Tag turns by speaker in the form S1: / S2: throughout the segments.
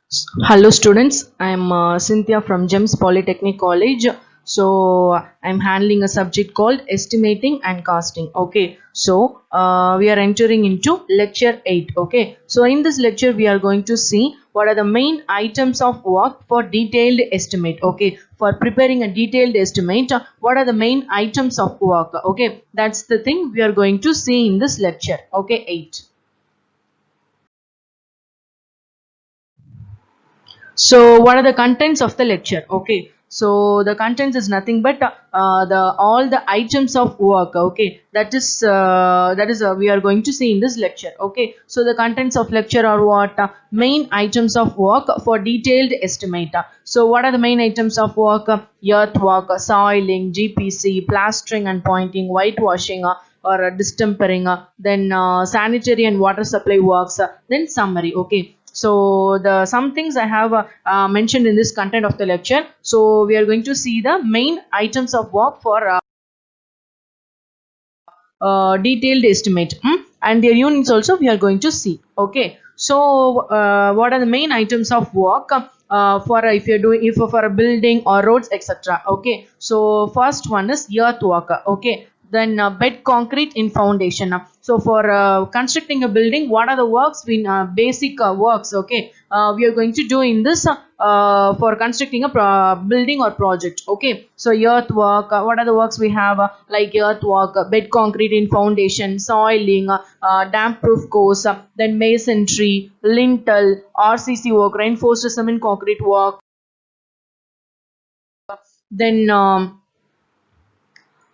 S1: Hello students, I am Cynthia from GEMS Polytechnic College. So I'm handling a subject called estimating and costing. Okay, so we are entering into lecture 8. Okay, so in this lecture we are going to see what are the main items of work for detailed estimate. Okay, for preparing a detailed estimate, what are the main items of work? Okay, that's the thing we are going to see in this lecture. Okay, 8. So what are the contents of the lecture? Okay, so the contents is nothing but the all the items of work. Okay, that is we are going to see in this lecture. Okay, so the contents of lecture are what? Main items of work for detailed estimate. So what are the main items of work? Earthwork, soiling, GPC, plastering and pointing, whitewashing, or distempering, then sanitary and water supply works, then summary. Okay, so the some things I have mentioned in this content of the lecture. So we are going to see the main items of work for detailed estimate, and their units also we are going to see. Okay, so what are the main items of work for if you're doing if for a building or roads, etc. Okay, so first one is earthwork. Okay, then bed concrete in foundation. So for constructing a building, what are the works we basic works? Okay, we are going to do in this for constructing a building or project. Okay, so earthwork, what are the works we have? Like earthwork, bed concrete in foundation, soiling, damp proof course, then masonry, lintel, RCC work, reinforced cement concrete work,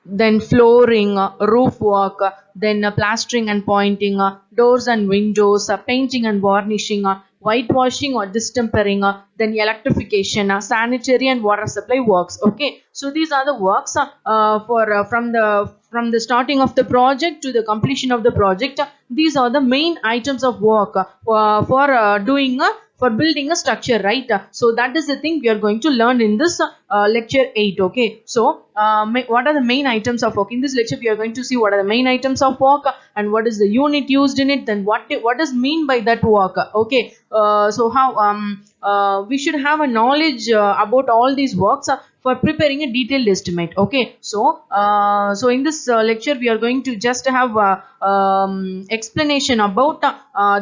S1: then flooring, roof work, then plastering and pointing, doors and windows, painting and varnishing, whitewashing or distempering, then electrification, sanitary and water supply works. Okay, so these are the works for from the starting of the project to the completion of the project. These are the main items of work for doing for building a structure, right? So that is the thing we are going to learn in this lecture 8. Okay, so what are the main items of work? In this lecture we are going to see what are the main items of work and what is the unit used in it, then what does mean by that work. Okay, so how we should have a knowledge about all these works for preparing a detailed estimate. Okay, so so in this lecture we are going to just have explanation about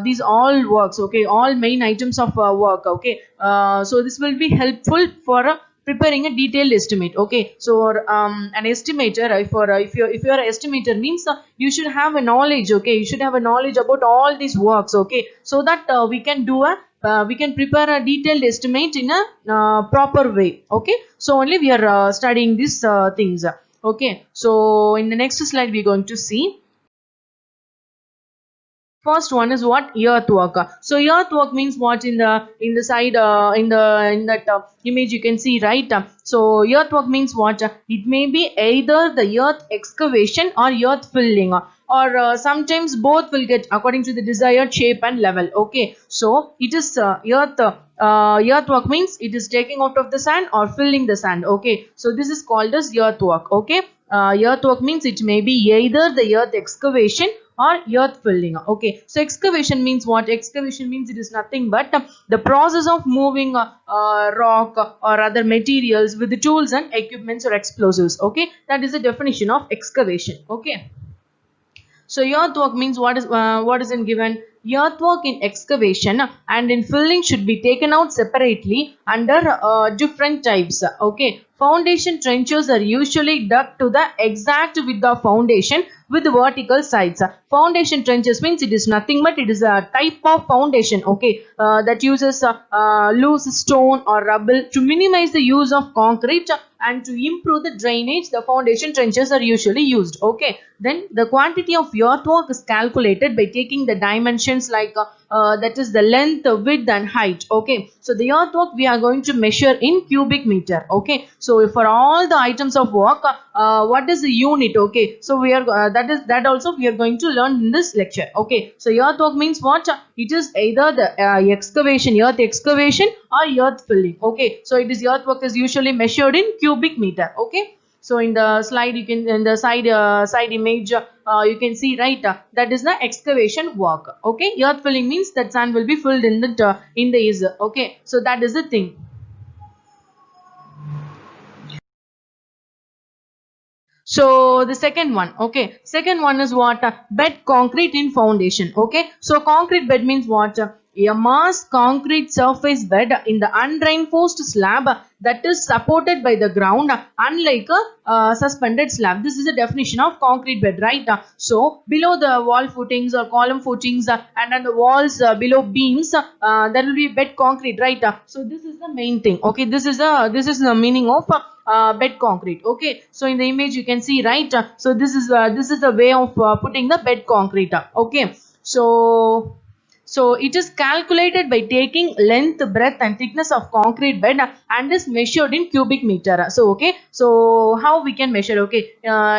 S1: these all works. Okay, all main items of work. Okay, so this will be helpful for preparing a detailed estimate. Okay, so an estimator, if you're an estimator means you should have a knowledge. Okay, you should have a knowledge about all these works. Okay, so that we can do a we can prepare a detailed estimate in a proper way. Okay, so only we are studying these things. Okay, so in the next slide we're going to see. First one is what? Earthwork. So earthwork means what? In the side in that image you can see, right? So earthwork means what? It may be either the earth excavation or earth filling, or sometimes both will get according to the desired shape and level. Okay, so it is earthwork means it is taking out of the sand or filling the sand. Okay, so this is called as earthwork. Okay, earthwork means it may be either the earth excavation or earth filling. Okay, so excavation means what? Excavation means it is nothing but the process of moving rock or other materials with the tools and equipments or explosives. Okay, that is the definition of excavation. Okay, so earthwork means what is in given? Earthwork in excavation and in filling should be taken out separately under different types. Okay, foundation trenches are usually dug to the exact width of foundation with vertical sides. Foundation trenches means it is nothing but it is a type of foundation. Okay, that uses loose stone or rubble to minimize the use of concrete and to improve the drainage. The foundation trenches are usually used. Okay, then the quantity of earthwork is calculated by taking the dimensions like that is the length, width and height. Okay, so the earthwork we are going to measure in cubic meter. Okay, so for all the items of work, what is the unit? Okay, so we are that also we are going to learn in this lecture. Okay, so earthwork means what? It is either the earth excavation or earth filling. Okay, so it is earthwork is usually measured in cubic meter. Okay, So in the slide you can, in the side image, you can see, right, that is the excavation work. Okay, earth filling means that sand will be filled in the earth. Okay, so that is the thing. So the second one, okay, second one is what? Bed concrete in foundation. Okay, so concrete bed means what? A mass concrete surface bed in the unreinforced slab that is supported by the ground, unlike a suspended slab. This is the definition of concrete bed, right? So below the wall footings or column footings, and on the walls below beams, there will be bed concrete, right? So this is the main thing. Okay, this is the meaning of bed concrete. Okay, so in the image you can see, right, so this is the way of putting the bed concrete. Okay, so it is calculated by taking length, breadth and thickness of concrete bed and is measured in cubic meter. So okay, so how we can measure? Okay,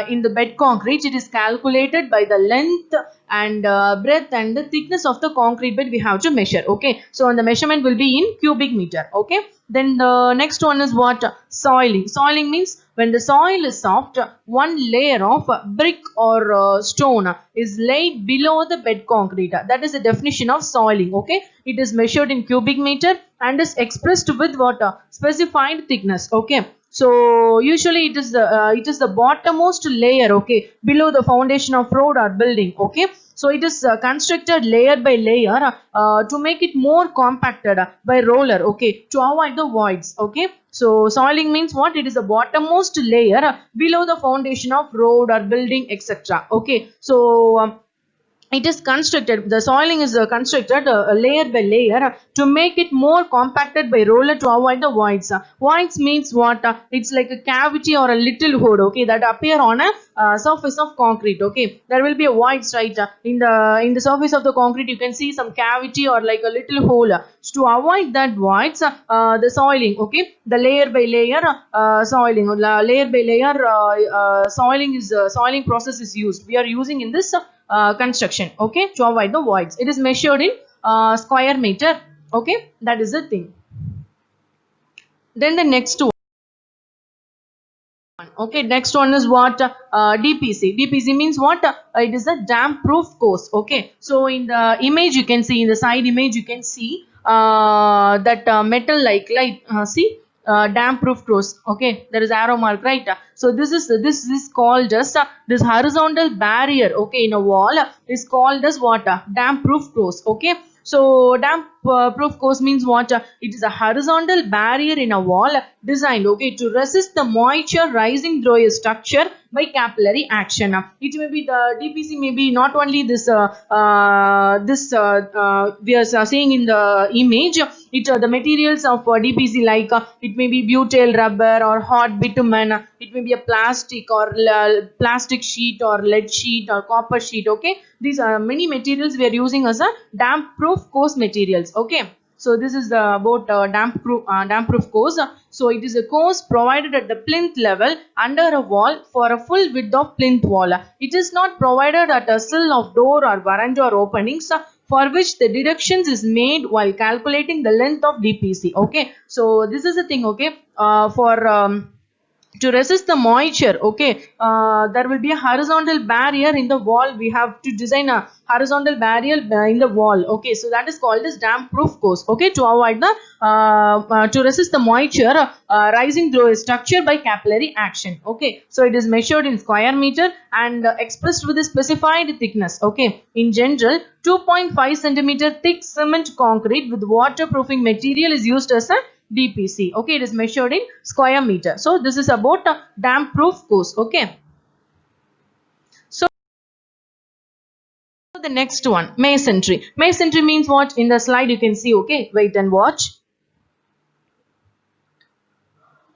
S1: in the bed concrete it is calculated by the length and breadth and the thickness of the concrete bed we have to measure. Okay, so and the measurement will be in cubic meter. Okay, then the next one is what? Soiling. Soiling means when the soil is soft, one layer of brick or stone is laid below the bed concrete. That is the definition of soiling. Okay, it is measured in cubic meter and is expressed with what? Specified thickness. Okay, so usually it is the bottommost layer, okay, below the foundation of road or building. Okay, so it is constructed layer by layer to make it more compacted by roller, okay, to avoid the voids. Okay, so soiling means what? It is the bottommost layer below the foundation of road or building, etc. Okay, so it is constructed, the soiling is constructed layer by layer to make it more compacted by roller to avoid the voids. Voids means what? It's like a cavity or a little hole, okay, that appear on a surface of concrete. Okay, there will be a voids, right, in the surface of the concrete you can see some cavity or like a little hole. To avoid that voids, the soiling, okay, the layer by layer soiling, layer by layer soiling process is used. We are using in this construction, okay, to avoid the voids. It is measured in square meter. Okay, that is the thing. Then the next one, okay, next one is what? DPC. DPC means what? It is a damp proof course. Okay, so in the image you can see, in the side image you can see that metal like light, see, damp proof course. Okay, there is arrow mark, right? So this is called as this horizontal barrier, okay, in a wall is called as what? Damp proof course. Okay, so damp proof course means what? It is a horizontal barrier in a wall designed, okay, to resist the moisture rising through a structure by capillary action. It may be the DPC, may be not only this we are seeing in the image. It the materials of DPC, like it may be butyl rubber or hot bitumen. It may be a plastic or plastic sheet or lead sheet or copper sheet. Okay, these are many materials we are using as a damp proof course materials. Okay, so this is about damp proof course. So it is a course provided at the plinth level under a wall for a full width of plinth wall. It is not provided at a sill of door or veranda or openings, for which the deductions is made while calculating the length of DPC. Okay, so this is the thing. Okay, for to resist the moisture, okay, there will be a horizontal barrier in the wall. We have to design a horizontal barrier in the wall. Okay, so that is called as damp proof course. Okay, to avoid the to resist the moisture rising through a structure by capillary action. Okay, so it is measured in square meter and expressed with a specified thickness. Okay, in general 2.5 centimeter thick cement concrete with waterproofing material is used as a DPC. Okay, it is measured in square meter. So this is about damp proof course. Okay, so the next one, masonry. Masonry means what? In the slide you can see. Okay, wait and watch.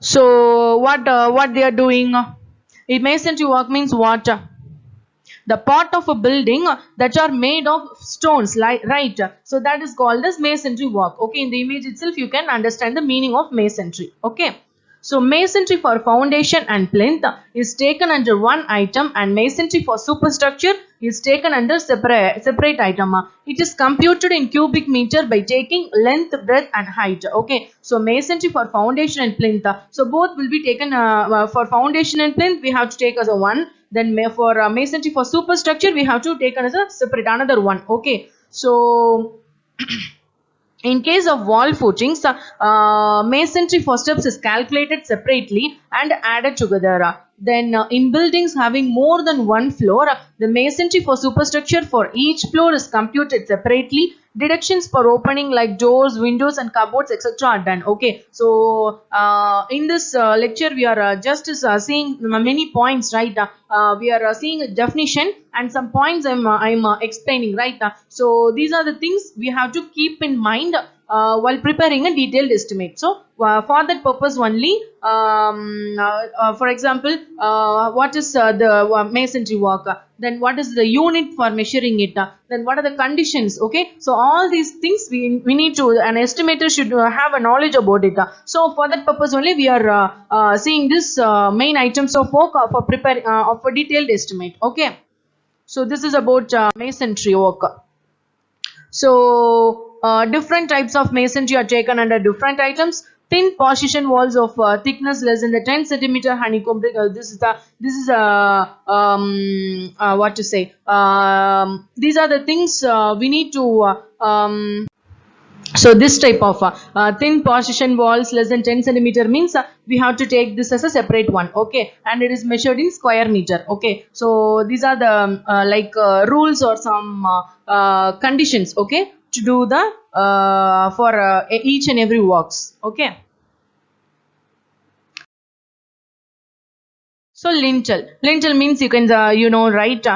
S1: So what they are doing? Masonry work means what? The part of a building that are made of stones, like, right? So that is called as masonry work. Okay, in the image itself you can understand the meaning of masonry. Okay, so masonry for foundation and plinth is taken under one item, and masonry for superstructure is taken under separate item. It is computed in cubic meter by taking length, breadth and height. Okay, so masonry for foundation and plinth. So both will be taken for foundation and plinth we have to take as a one. Then for masonry for superstructure we have to take as a separate another one. Okay, so in case of wall footings, masonry for steps is calculated separately and added together. Then in buildings having more than one floor, the masonry for superstructure for each floor is computed separately. Deductions for opening like doors, windows and cupboards etc. are done. Okay, so in this lecture we are just seeing many points, right? We are seeing a definition and some points I'm explaining, right? So these are the things we have to keep in mind while preparing a detailed estimate. So for that purpose only, for example, what is the masonry work, then what is the unit for measuring it, then what are the conditions. Okay, so all these things we need to, an estimator should have a knowledge about it. So for that purpose only we are seeing this main items of work for preparing of a detailed estimate. Okay, so this is about masonry work. So different types of masonry are taken under different items. Thin partition walls of thickness less than the 10 centimeter honeycomb brick. This is what to say. These are the things we need to. So this type of thin partition walls less than 10 centimeter means we have to take this as a separate one. Okay, and it is measured in square meter. Okay, so these are the rules or some conditions. Okay, to do the for each and every works. Okay. So lintel means you can right,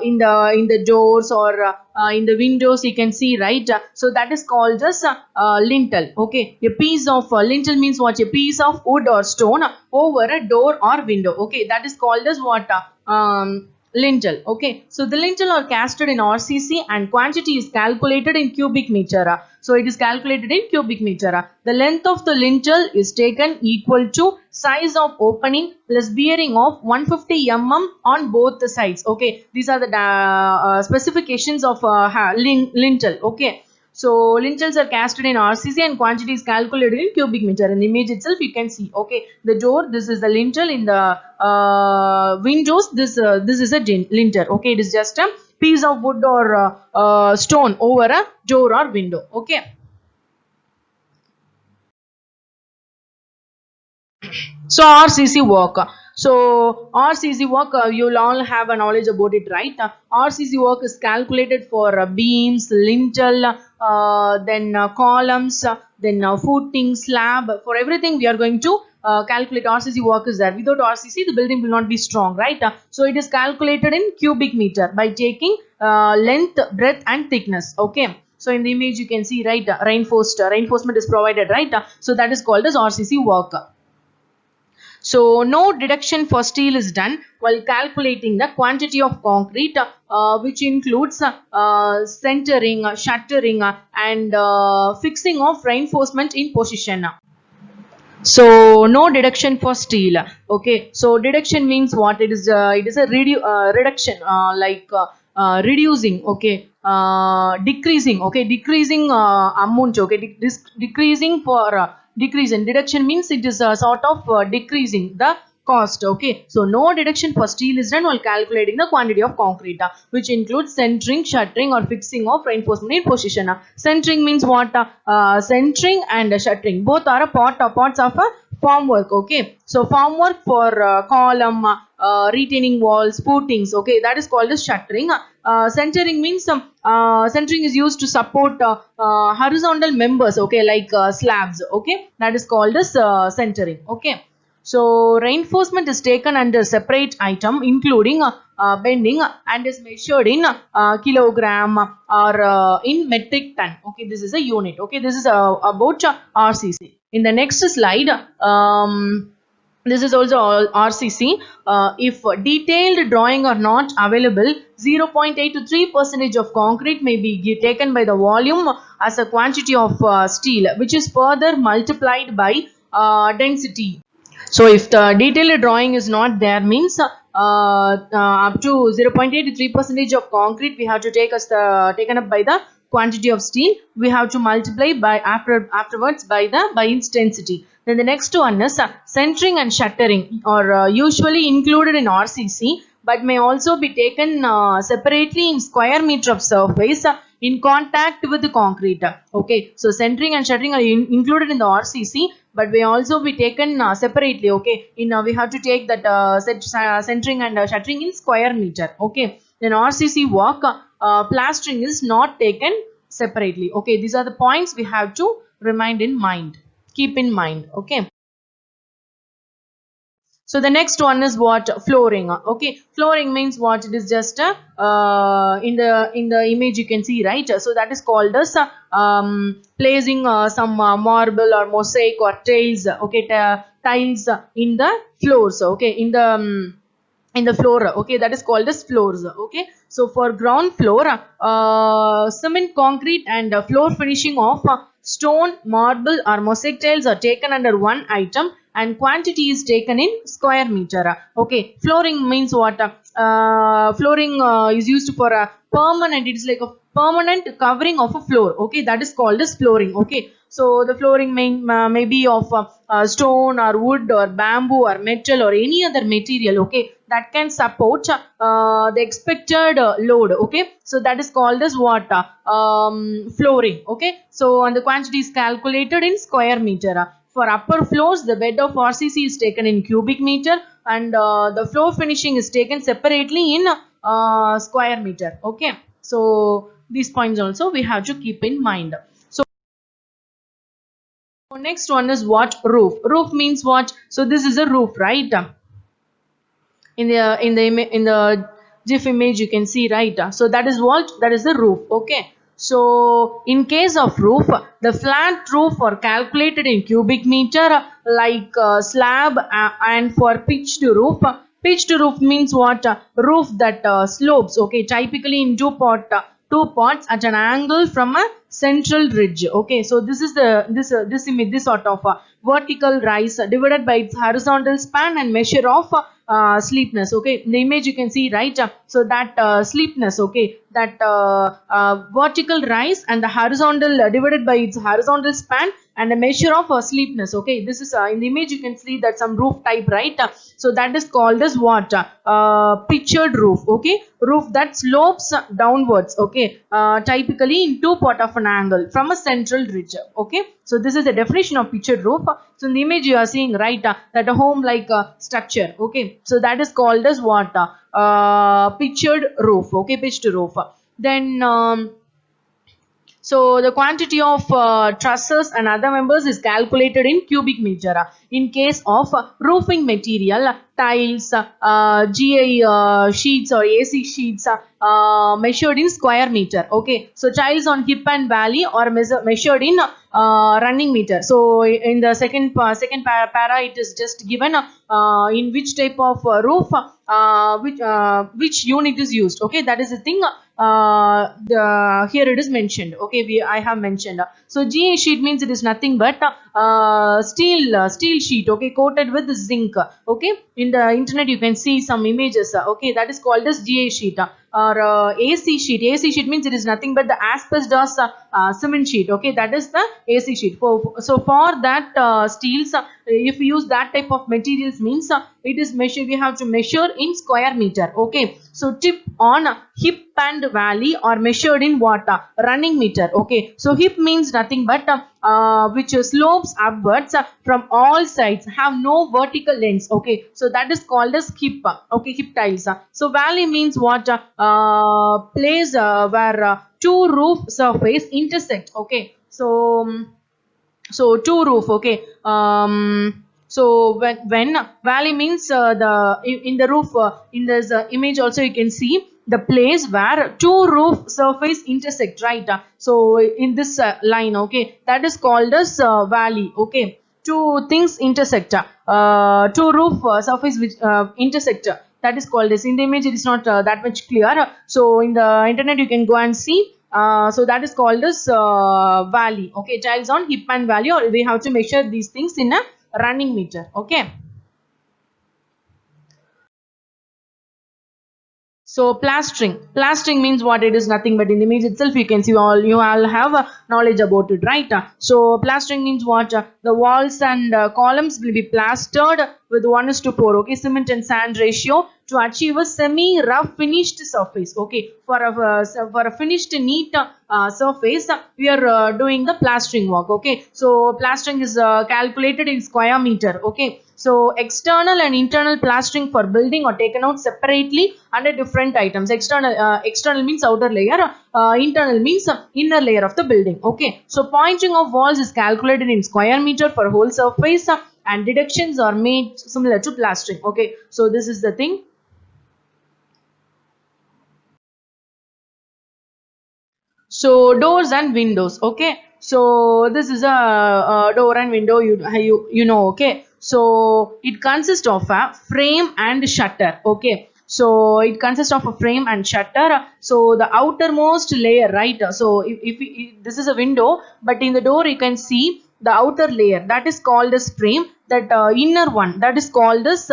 S1: in the doors or in the windows you can see, right? So that is called as lintel. Okay, a piece of lintel means what? A piece of wood or stone over a door or window. Okay, that is called as what? Lintel. Okay, so the lintel are casted in RCC and quantity is calculated in cubic meter. So it is calculated in cubic meter. The length of the lintel is taken equal to size of opening plus bearing of 150 mm on both the sides. Okay, these are the specifications of lintel. Okay, so lintels are casted in RCC and quantity is calculated in cubic meter. In the image itself you can see. Okay, the door, this is the lintel. In the windows, this is a lintel. Okay, it is just a piece of wood or stone over a door or window. Okay. So RCC work. So RCC work, you'll all have a knowledge about it, right? RCC work is calculated for beams, lintel, then columns, then footing, slab. For everything we are going to calculate. RCC work is there. Without RCC the building will not be strong, right? So it is calculated in cubic meter by taking length, breadth and thickness. Okay. So in the image you can see, right, reinforcement is provided, right? So that is called as RCC work. So no deduction for steel is done while calculating the quantity of concrete, which includes centering, shuttering and fixing of reinforcement in position. So no deduction for steel. Okay, so deduction means what? It is a reduction, reducing. Okay, decreasing. Okay, decreasing amount. Okay, decreasing for decrease, and deduction means it is a sort of decreasing the cost. Okay, so no deduction for steel is done while calculating the quantity of concrete, which includes centering, shuttering or fixing of reinforcement in position. Centering means what? Centering and shuttering both are parts of a formwork. Okay, so formwork for column, retaining walls, footings. Okay, that is called as shuttering. Centering means centering is used to support horizontal members. Okay, like slabs. Okay, that is called as centering. Okay. So reinforcement is taken under separate item including bending and is measured in kilogram or in metric ton. Okay, this is a unit. Okay, this is about RCC. In the next slide, this is also RCC. If detailed drawing are not available, 0.8 to 3% of concrete may be taken by the volume as a quantity of steel, which is further multiplied by density. So if the detailed drawing is not there, means up to 0.8 to 3 percentage of concrete we have to take as the taken up by the quantity of steel. We have to multiply by afterwards by its density. Then the next one is centering and shuttering, or usually included in RCC, but may also be taken separately in square meter of surface in contact with the concrete. Okay, so centering and shuttering are included in the RCC, but may also be taken separately. Okay, in we have to take that centering and shuttering in square meter. Okay, then RCC work, plastering is not taken separately. Okay, these are the points we have to remind in mind, keep in mind. Okay. So the next one is what? Flooring. Okay, flooring means what? It is just in the image you can see, right? So that is called as placing some marble or mosaic or tiles. Okay, tiles in the floors. Okay, in the floor. Okay, that is called as floors. Okay, so for ground floor, cement, concrete and floor finishing of stone, marble or mosaic tiles are taken under one item and quantity is taken in square meter. Okay, flooring means what? Flooring is used for a permanent, it is like a permanent covering of a floor. Okay, that is called as flooring. Okay, so the flooring may be of stone or wood or bamboo or metal or any other material. Okay, that can support the expected load. Okay, so that is called as what? Flooring. Okay, so and the quantity is calculated in square meter. For upper floors, the bed of RCC is taken in cubic meter and the floor finishing is taken separately in square meter. Okay, so these points also we have to keep in mind. So next one is what? Roof. Roof means what? So this is a roof, right? In the GIF image you can see, right? So that is what? That is the roof. Okay. So in case of roof, the flat roof are calculated in cubic meter, like slab, and for pitched roof. Pitched roof means what? Roof that slopes. Okay, typically in two parts at an angle from a central ridge. Okay, so this is this image, this sort of vertical rise divided by its horizontal span and measure of sleepness. Okay, in the image you can see, right? So that sleepness, okay, that vertical rise and the horizontal divided by its horizontal span and a measure of sleepness. Okay, this is in the image you can see that some roof type, right? So that is called as what? Pitched roof. Okay, roof that slopes downwards. Okay, typically in two part of an angle from a central ridge. Okay, so this is the definition of pitched roof. So in the image you are seeing, right, that a home like structure. Okay, so that is called as what? Pitched roof. Okay, pitched roof. Then so the quantity of trusses and other members is calculated in cubic meter. In case of roofing material, tiles, GI sheets or AC sheets measured in square meter. Okay, so tiles on hip and valley are measured in running meter. So in the second para it is just given in which type of roof which unit is used. Okay, that is the thing. Here it is mentioned. Okay, I have mentioned. So GA sheet means it is nothing but steel sheet. Okay, coated with zinc. Okay, in the internet you can see some images. Okay, that is called as GA sheet. Or AC sheet. AC sheet means it is nothing but the asbestos cement sheet. Okay, that is the AC sheet. So for that steels, if you use that type of materials, means it is measured. We have to measure in square meter. Okay, so tip on hip and valley are measured in what? Running meter. Okay, so hip means nothing but which slopes upwards from all sides, have no vertical ends. Okay, so that is called as hip. Okay, hip tiles. So valley means what? Place where two roof surface intersect. Okay, so two roof. Okay, so when valley means in the roof, in this image also you can see the place where two roof surface intersect, right? So in this line, okay, that is called as valley. Okay, two things intersect, two roof surface which intersect, that is called as. In the image it is not that much clear, so in the internet you can go and see. So that is called as valley. Okay, tiles on hip and valley, or we have to measure these things in a running meter. Okay. So plastering means what? It is nothing but in the image itself you can see you all have knowledge about it, right? So plastering means what? The walls and columns will be plastered with 1:4, okay, cement and sand ratio to achieve a semi rough finished surface, okay. For a finished neat surface, we are doing the plastering work, okay. So plastering is calculated in square meter, okay. So external and internal plastering for building are taken out separately under different items. External means outer layer, internal means inner layer of the building, okay. So pointing of walls is calculated in square meter for whole surface, and deductions are made similar to plastering, okay. So this is the thing. So doors and windows, okay. So this is a door and window, you know, okay. So it consists of a frame and shutter, okay. So it consists of a frame and shutter. So the outermost layer, right? So if this is a window, but in the door you can see the outer layer, that is called as frame. That inner one, that is called as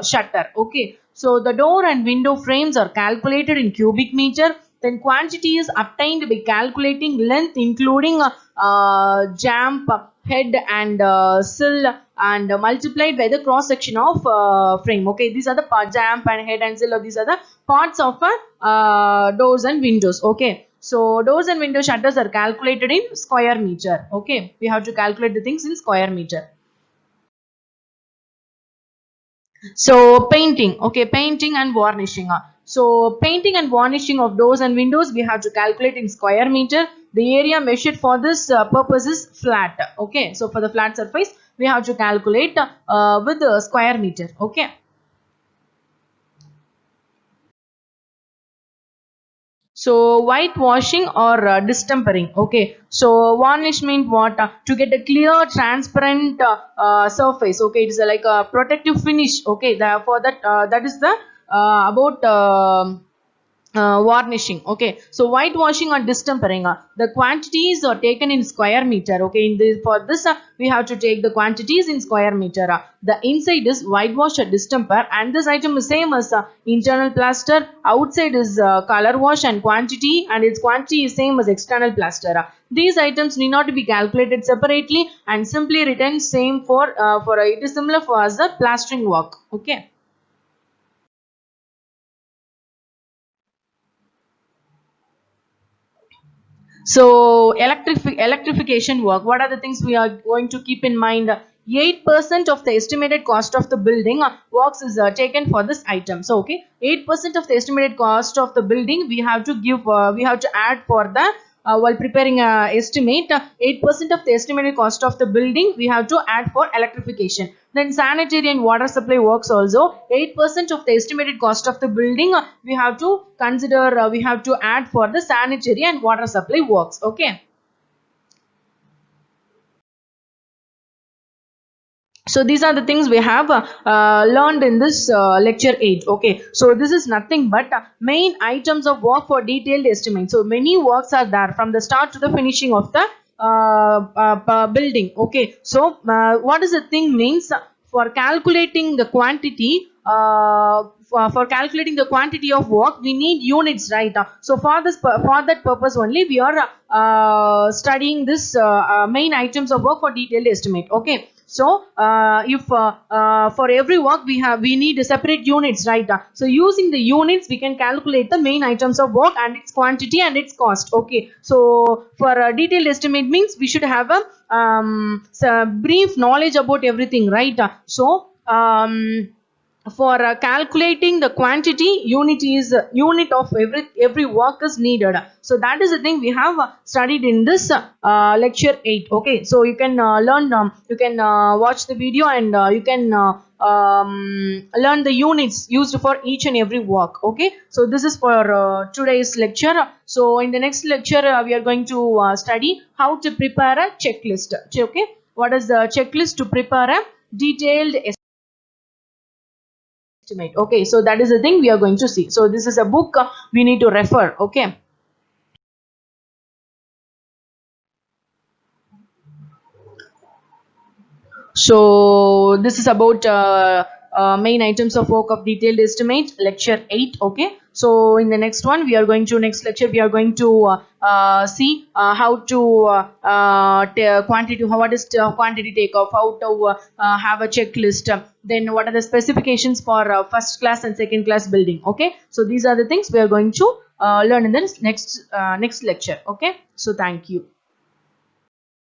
S1: shutter, okay. So the door and window frames are calculated in cubic meter. Then quantity is obtained by calculating length including jamb, head and sill, and multiplied by the cross section of frame, okay. These are the jamb and head and sill, these are the parts of doors and windows, okay. So doors and window shutters are calculated in square meter, okay. We have to calculate the things in square meter. So painting, okay, painting and varnishing. So painting and varnishing of doors and windows we have to calculate in square meter. The area measured for this purpose is flat, okay. So for the flat surface we have to calculate with the square meter, okay. So whitewashing or distempering, okay. So varnish means what? To get a clear, transparent surface, okay. It is like a protective finish, okay. For that, that is the about varnishing, okay. So whitewashing or distempering, the quantities are taken in square meter, okay. In this, for this we have to take the quantities in square meter. The inside is whitewash or distemper, and this item is same as internal plaster. Outside is color wash and quantity, and its quantity is same as external plaster. These items need not be calculated separately and simply written same for it is similar for as the plastering work, okay. So electrification work. What are the things we are going to keep in mind? 8% of the estimated cost of the building works is taken for this item. So okay, 8% of the estimated cost of the building we have to give. We have to add for the while preparing estimate. 8% of the estimated cost of the building we have to add for electrification. Then sanitary and water supply works also. 8% of the estimated cost of the building we have to consider. We have to add for the sanitary and water supply works. Okay. So these are the things we have learned in this lecture 8, okay. So this is nothing but main items of work for detailed estimate. So many works are there from the start to the finishing of the building, okay. So what is the thing means? For calculating the quantity, for calculating the quantity of work we need units, right? So for this, for that purpose only we are studying this main items of work for detailed estimate, okay. So if for every work we need separate units, right? So using the units we can calculate the main items of work and its quantity and its cost, okay. So for a detailed estimate means we should have a brief knowledge about everything, right? So for calculating the quantity, unit of every work is needed. So that is the thing we have studied in this lecture 8, okay. So you can learn, you can watch the video, and you can learn the units used for each and every work, okay. So this is for today's lecture. So in the next lecture we are going to study how to prepare a checklist, okay. What is the checklist to prepare a detailed estimate, okay. So that is the thing we are going to see. So this is a book we need to refer, okay. So this is about main items of work of detailed estimate, lecture 8. Okay, so in the next one, we are going to next lecture we are going to see how to quantity, what is quantity takeoff, how to have a checklist, then what are the specifications for first class and second class building. Okay, so these are the things we are going to learn in the next lecture. Okay, so thank you.